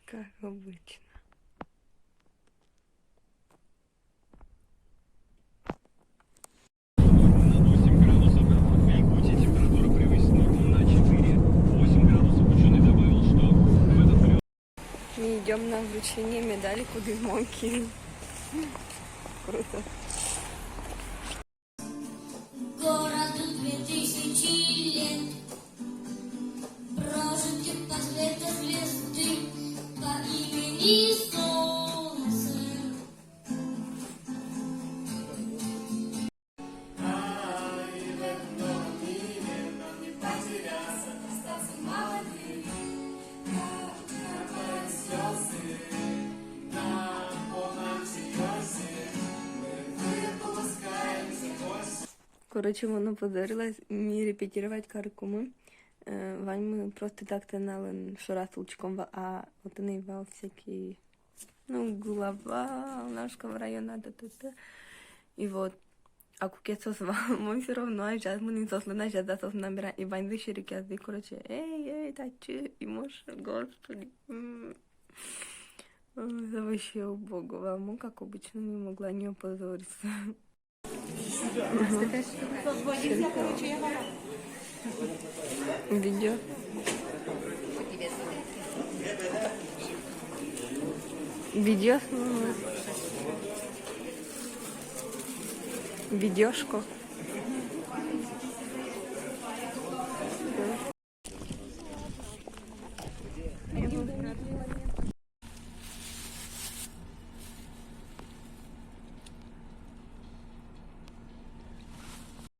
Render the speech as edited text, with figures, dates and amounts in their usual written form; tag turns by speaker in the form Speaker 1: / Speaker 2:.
Speaker 1: Как обычно. Мы идем на вручение медали Кудымонки. Круто.
Speaker 2: Городу 2000 лет, прожитых под светом звезды по имени Солнце. И в этом новом мире нам не потеряться, остаться молодым. Капают слезы на полном серьезе, мы выпускаемся больше.
Speaker 1: Коротше, воно подарилось мені репетирувати каркуми. Вань ми просто так тонали, що раз лучком, а от вони вал всякі, ну, голова нашего района, та-та-та. И вот, а кукецо звал, мы все равно, а сейчас мы не сослана, сейчас да сослана набираем, и Вань вышли казды, короче, эй, тачи, и муж, господи. Это вообще убого, а мы, как обычно, не могла не опозориться. Видео. Видео. Видеошко.